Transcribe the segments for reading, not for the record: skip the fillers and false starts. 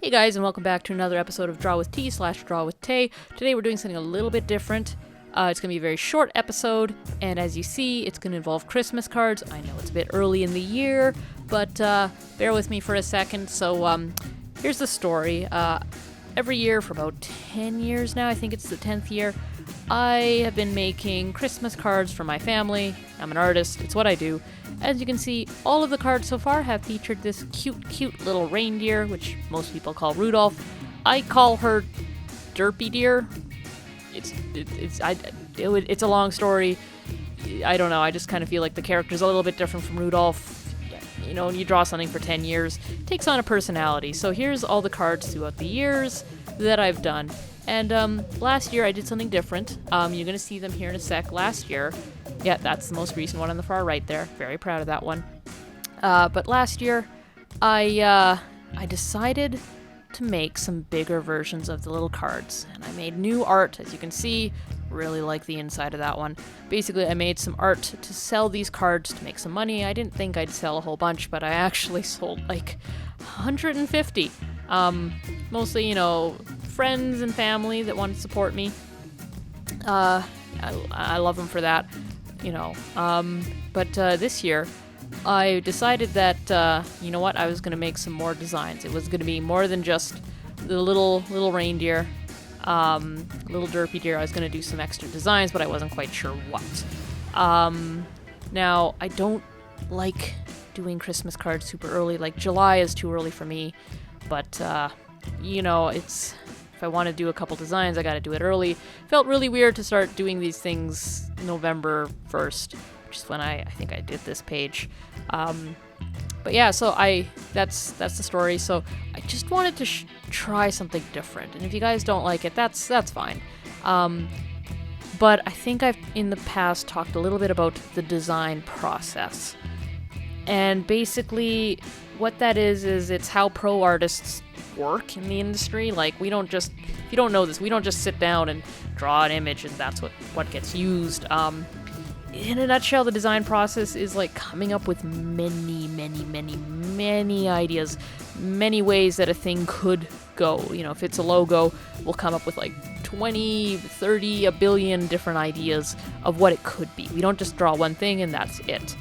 Hey guys, and welcome back to another episode of Draw with T / Draw with Tay. Today we're doing something a little bit different. It's going to be a very short episode, and as you see, it's going to involve Christmas cards. I know it's a bit early in the year, but bear with me for a second. So here's the story. Every year for about 10 years now, I think it's the 10th year, I have been making Christmas cards for my family. I'm an artist, it's what I do. As you can see, all of the cards so far have featured this cute little reindeer, which most people call Rudolph. I call her Derpy Deer. It's a long story. I don't know, I just kind of feel like the character's a little bit different from Rudolph. You know, when you draw something for 10 years, it takes on a personality. So here's all the cards throughout the years that I've done. And last year I did something different. You're going to see them here in a sec. Last year, yeah, that's the most recent one on the far right there. Very proud of that one. But last year, I decided to make some bigger versions of the little cards. And I made new art, as you can see. Really like the inside of that one. Basically, I made some art to sell these cards to make some money. I didn't think I'd sell a whole bunch, but I actually sold like 150. Mostly, you know, friends and family that wanted to support me. I love them for that, you know. But this year, I decided that, you know what, I was going to make some more designs. It was going to be more than just the little reindeer, little derpy deer. I was going to do some extra designs, but I wasn't quite sure what. Now, I don't like doing Christmas cards super early. Like, July is too early for me, but, you know, if I want to do a couple designs, I got to do it early. Felt really weird to start doing these things November 1st, which is when I think I did this page. But yeah, so that's the story. So I just wanted to try something different, and if you guys don't like it, that's fine. But I think I've in the past talked a little bit about the design process, and basically what that is it's how pro artists work in the industry. Like, we don't just, if you don't know this, we don't just sit down and draw an image and that's what gets used. In a nutshell, the design process is like coming up with many ideas, many ways that a thing could go. You know, if it's a logo, we'll come up with like 20, 30, a billion different ideas of what it could be. We don't just draw one thing and that's it.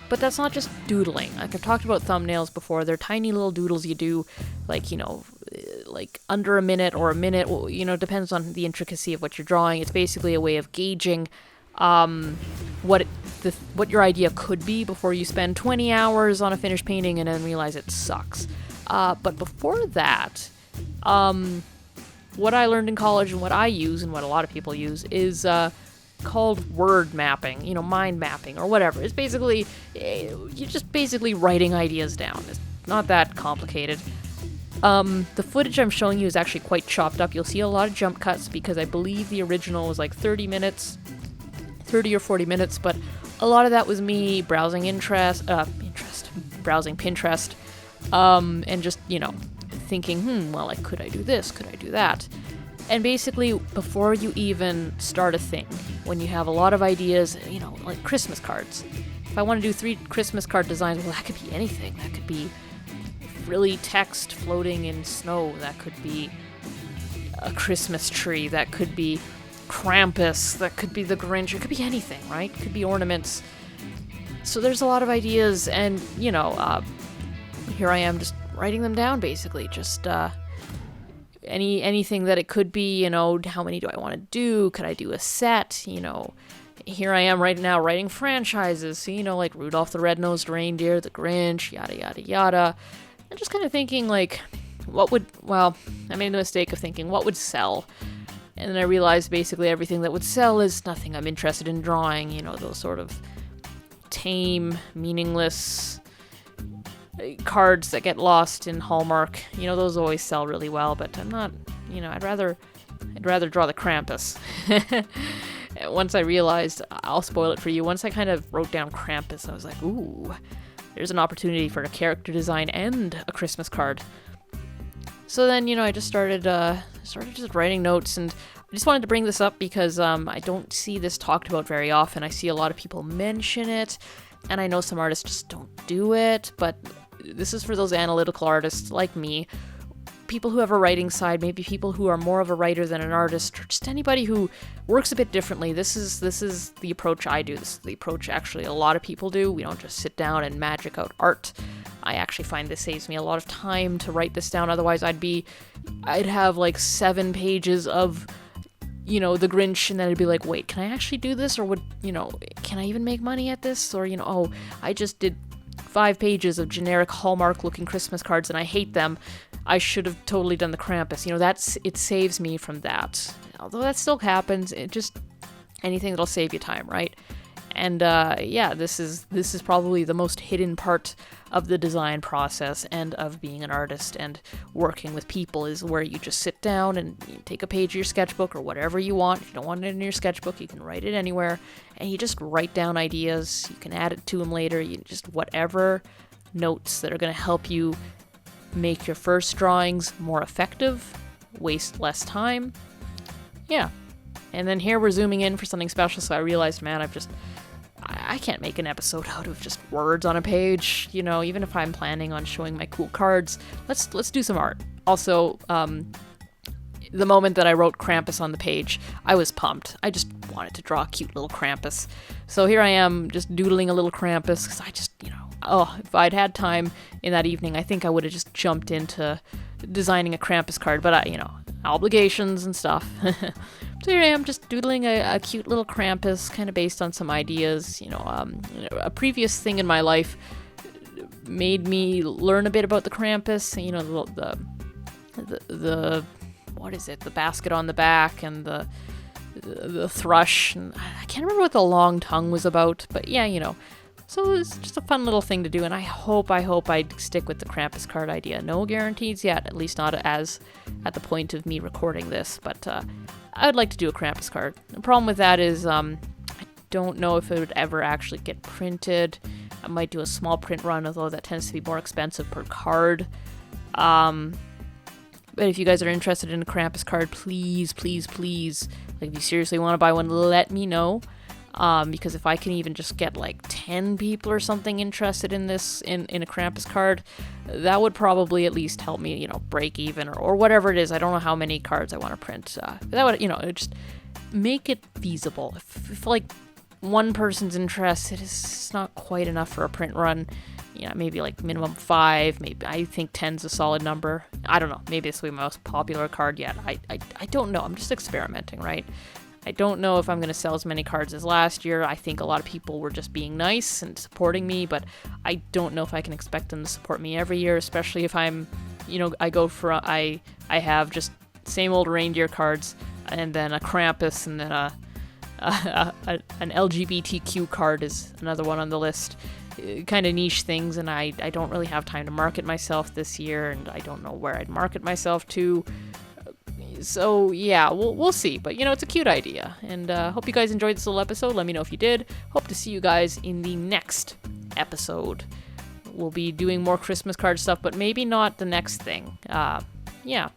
But that's not just doodling. Like, I've talked about thumbnails before. They're tiny little doodles you do, like, you know, like under a minute or a minute. Well, you know, depends on the intricacy of what you're drawing. It's basically a way of gauging what your idea could be before you spend 20 hours on a finished painting and then realize it sucks. But before that, what I learned in college and what I use and what a lot of people use is called word mapping, you know, mind mapping or whatever. It's basically, you're just basically writing ideas down. It's not that complicated. The footage I'm showing you is actually quite chopped up. You'll see a lot of jump cuts because I believe the original was like 30 or 40 minutes, but a lot of that was me browsing browsing Pinterest, and just, you know, thinking, well, like, could I do this? Could I do that? And basically, before you even start a thing, when you have a lot of ideas, you know, like Christmas cards. If I want to do 3 Christmas card designs, well, that could be anything. That could be really text floating in snow. That could be a Christmas tree. That could be Krampus. That could be the Grinch. It could be anything, right? It could be ornaments. So there's a lot of ideas, and, you know, here I am just writing them down, basically. Just, anything that it could be, you know, how many do I want to do? Could I do a set? You know, here I am right now writing franchises. So, you know, like Rudolph the Red-Nosed Reindeer, the Grinch, yada, yada, yada. And just kind of thinking, like, I made the mistake of thinking, what would sell? And then I realized basically everything that would sell is nothing I'm interested in drawing, you know, those sort of tame, meaningless cards that get lost in Hallmark. You know, those always sell really well, but I'm not, you know, I'd rather draw the Krampus. Once I realized, I'll spoil it for you, once I kind of wrote down Krampus, I was like, ooh, there's an opportunity for a character design and a Christmas card. So then, you know, I just started just writing notes, and I just wanted to bring this up because I don't see this talked about very often. I see a lot of people mention it, and I know some artists just don't do it, but this is for those analytical artists like me, people who have a writing side, maybe people who are more of a writer than an artist, or just anybody who works a bit differently. This is the approach I do. This is the approach actually a lot of people do. We don't just sit down and magic out art. I actually find this saves me a lot of time to write this down. Otherwise, I'd have like 7 pages of, the Grinch, and then I'd be like, wait, can I actually do this? Or can I even make money at this? Or, oh, I just did 5 pages of generic Hallmark looking Christmas cards and I hate them. I should have totally done the Krampus. It saves me from that. Although that still happens, it just anything that'll save you time, right? And this is probably the most hidden part of the design process and of being an artist and working with people, is where you just sit down and you take a page of your sketchbook or whatever you want. If you don't want it in your sketchbook, you can write it anywhere, and you just write down ideas. You can add it to them later. You just whatever notes that are going to help you make your first drawings more effective, waste less time. Yeah. And then here we're zooming in for something special, so I realized, man, I can't make an episode out of just words on a page, even if I'm planning on showing my cool cards. Let's do some art. Also, the moment that I wrote Krampus on the page, I was pumped. I just wanted to draw a cute little Krampus. So here I am, just doodling a little Krampus, because I just, if I'd had time in that evening, I think I would have just jumped into designing a Krampus card, but obligations and stuff. So here I am, just doodling a cute little Krampus, kind of based on some ideas. A previous thing in my life made me learn a bit about the Krampus. The what is it? The basket on the back and the thrush. And I can't remember what the long tongue was about, but yeah. So it's just a fun little thing to do, and I hope I stick with the Krampus card idea. No guarantees yet, at least not as at the point of me recording this, but I would like to do a Krampus card. The problem with that is I don't know if it would ever actually get printed. I might do a small print run, although that tends to be more expensive per card. But if you guys are interested in a Krampus card, please, if you seriously want to buy one, let me know. Because if I can even just get like 10 people or something interested in this, in a Krampus card, that would probably at least help me, break even or whatever it is. I don't know how many cards I want to print. That would, just make it feasible. If like one person's interested, it's not quite enough for a print run. Maybe like minimum 5, maybe I think 10's a solid number. I don't know. Maybe this will be my most popular card yet. I don't know. I'm just experimenting, right? I don't know if I'm going to sell as many cards as last year. I think a lot of people were just being nice and supporting me, but I don't know if I can expect them to support me every year, especially if I'm, I have just same old reindeer cards and then a Krampus and then an LGBTQ card is another one on the list. Kind of niche things, and I don't really have time to market myself this year, and I don't know where I'd market myself to. So yeah, we'll see, but it's a cute idea, and hope you guys enjoyed this little episode. Let me know if you did. Hope to see you guys in the next episode. We'll be doing more Christmas card stuff, but maybe not the next thing. Yeah.